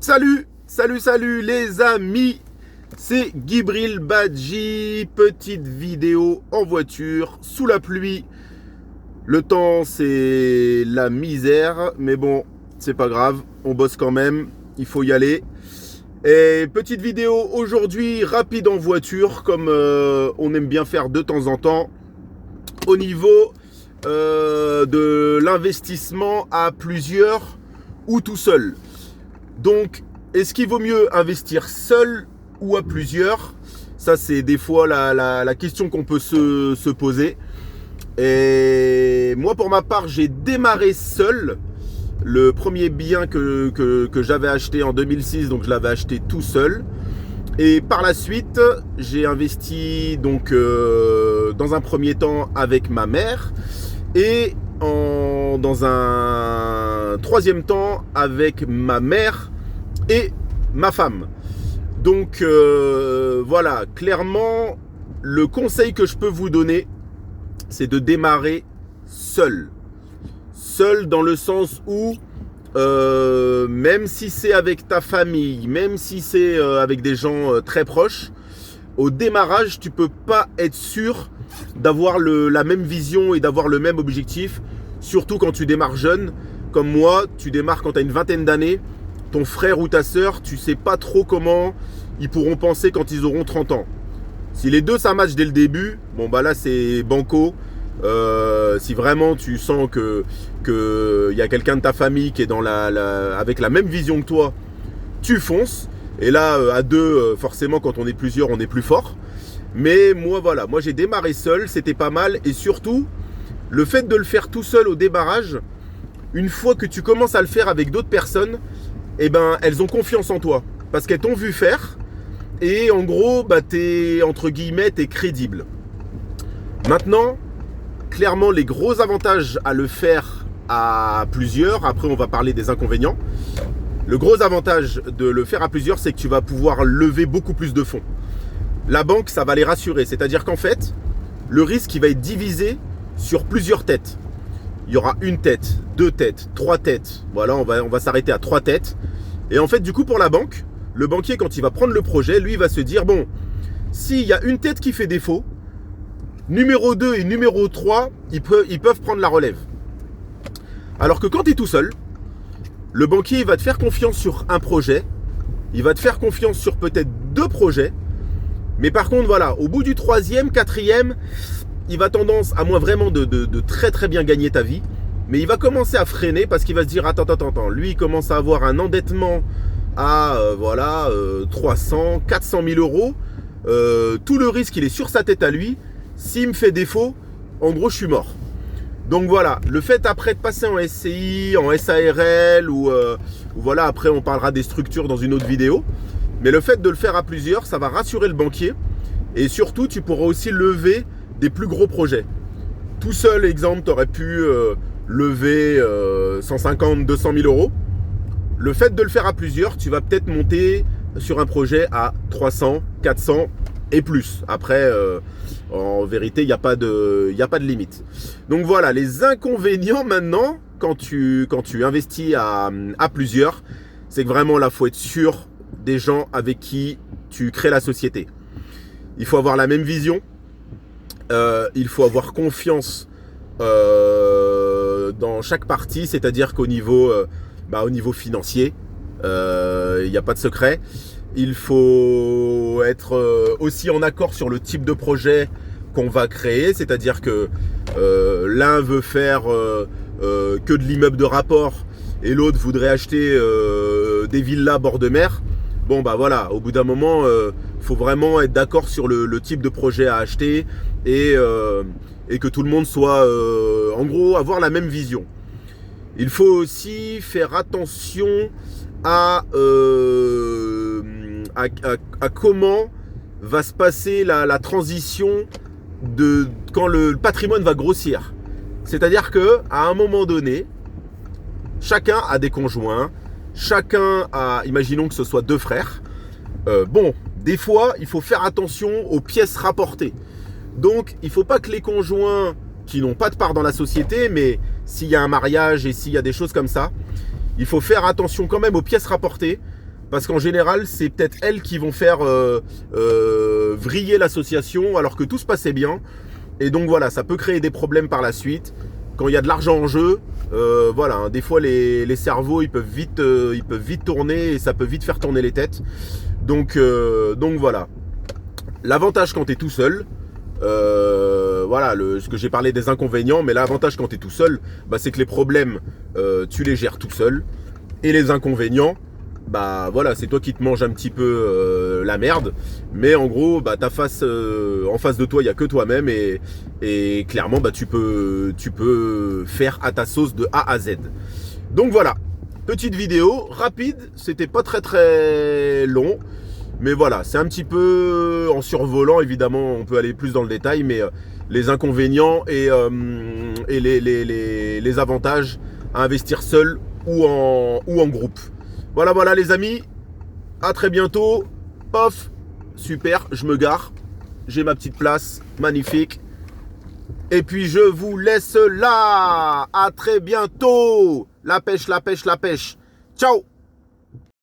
Salut les amis, c'est Gibril Badji, petite vidéo en voiture, sous la pluie. Le temps c'est la misère, mais bon, c'est pas grave, on bosse quand même, il faut y aller. Et petite vidéo aujourd'hui, rapide en voiture, comme on aime bien faire de temps en temps, au niveau de l'investissement à plusieurs ou tout seul. Donc, est-ce qu'il vaut mieux investir seul ou à plusieurs? Ça, c'est des fois la question qu'on peut se poser. Et moi, pour ma part, j'ai démarré seul. Le premier bien que j'avais acheté en 2006, donc je l'avais acheté tout seul. Et par la suite, j'ai investi donc dans un premier temps avec ma mère et dans un troisième temps avec ma mère et ma femme. Donc voilà, clairement, le conseil que je peux vous donner, c'est de démarrer seul. Seul dans le sens où, même si c'est avec ta famille, même si c'est avec des gens très proches, au démarrage, tu peux pas être sûr d'avoir la même vision et d'avoir le même objectif, surtout quand tu démarres jeune. Comme moi, tu démarres quand tu as une vingtaine d'années. Ton frère ou ta sœur, tu sais pas trop comment ils pourront penser quand ils auront 30 ans. Si les deux ça match dès le début, bon bah là c'est banco. Si vraiment tu sens que y a quelqu'un de ta famille qui est dans avec la même vision que toi, tu fonces. Et là à deux, forcément quand on est plusieurs, on est plus fort. Mais moi voilà, moi j'ai démarré seul, c'était pas mal. Et surtout, le fait de le faire tout seul au démarrage, une fois que tu commences à le faire avec d'autres personnes, eh ben, elles ont confiance en toi parce qu'elles t'ont vu faire et en gros, bah, t'es crédible. Maintenant, clairement, les gros avantages à le faire à plusieurs, après on va parler des inconvénients. Le gros avantage de le faire à plusieurs, c'est que tu vas pouvoir lever beaucoup plus de fonds. La banque, ça va les rassurer, c'est-à-dire qu'en fait, le risque, il va être divisé sur plusieurs têtes. Il y aura une tête, deux têtes, trois têtes. Voilà, on va s'arrêter à trois têtes. Et en fait, du coup, pour la banque, le banquier, quand il va prendre le projet, lui, il va se dire, bon, s'il y a une tête qui fait défaut, numéro 2 et numéro 3, ils peuvent prendre la relève. Alors que quand tu es tout seul, le banquier, il va te faire confiance sur un projet, il va te faire confiance sur peut-être deux projets, mais par contre, voilà, au bout du troisième, quatrième, il va tendance, à moins vraiment de très très bien gagner ta vie, mais il va commencer à freiner parce qu'il va se dire attends, lui il commence à avoir un endettement à 300, 400 000 euros, tout le risque il est sur sa tête à lui, s'il me fait défaut, en gros je suis mort. Donc voilà, le fait après de passer en SCI, en SARL ou voilà, après on parlera des structures dans une autre vidéo, mais le fait de le faire à plusieurs, ça va rassurer le banquier et surtout tu pourras aussi lever des plus gros projets. Tout seul, exemple, tu aurais pu lever 150, 200 000 euros. Le fait de le faire à plusieurs, tu vas peut-être monter sur un projet à 300, 400 et plus. Après, en vérité, il n'y a pas de limite. Donc voilà, les inconvénients maintenant, quand tu investis à plusieurs, c'est que vraiment là, il faut être sûr des gens avec qui tu crées la société. Il faut avoir la même vision. Il faut avoir confiance dans chaque partie, c'est-à-dire qu'au niveau, au niveau financier, il n'y a pas de secret. Il faut être aussi en accord sur le type de projet qu'on va créer, c'est-à-dire que l'un veut faire que de l'immeuble de rapport et l'autre voudrait acheter des villas bord de mer. Bon bah voilà, au bout d'un moment, faut vraiment être d'accord sur le type de projet à acheter et que tout le monde soit, en gros, avoir la même vision. Il faut aussi faire attention à comment va se passer la transition quand le patrimoine va grossir. C'est-à-dire que à un moment donné, chacun a des conjoints, chacun a, imaginons que ce soit deux frères. Des fois, il faut faire attention aux pièces rapportées. Donc, il ne faut pas que les conjoints qui n'ont pas de part dans la société, mais s'il y a un mariage et s'il y a des choses comme ça, il faut faire attention quand même aux pièces rapportées parce qu'en général, c'est peut-être elles qui vont faire vriller l'association alors que tout se passait bien. Et donc voilà, ça peut créer des problèmes par la suite. Quand il y a de l'argent en jeu, voilà, hein, des fois les cerveaux ils peuvent vite tourner et ça peut vite faire tourner les têtes. Donc voilà. L'avantage quand tu es tout seul, voilà, ce que j'ai parlé des inconvénients, mais l'avantage quand tu es tout seul, bah, c'est que les problèmes, tu les gères tout seul. Et les inconvénients, bah voilà, c'est toi qui te manges un petit peu la merde. Mais en gros, bah, en face de toi, il n'y a que toi-même. Et clairement, bah, tu peux faire à ta sauce de A à Z. Donc voilà, petite vidéo rapide, c'était pas très long. Mais voilà, c'est un petit peu en survolant, évidemment, on peut aller plus dans le détail, mais les inconvénients et les avantages à investir seul ou en groupe. Voilà les amis, à très bientôt. Pof, super, je me gare, j'ai ma petite place, magnifique. Et puis je vous laisse là, à très bientôt. La pêche. Ciao.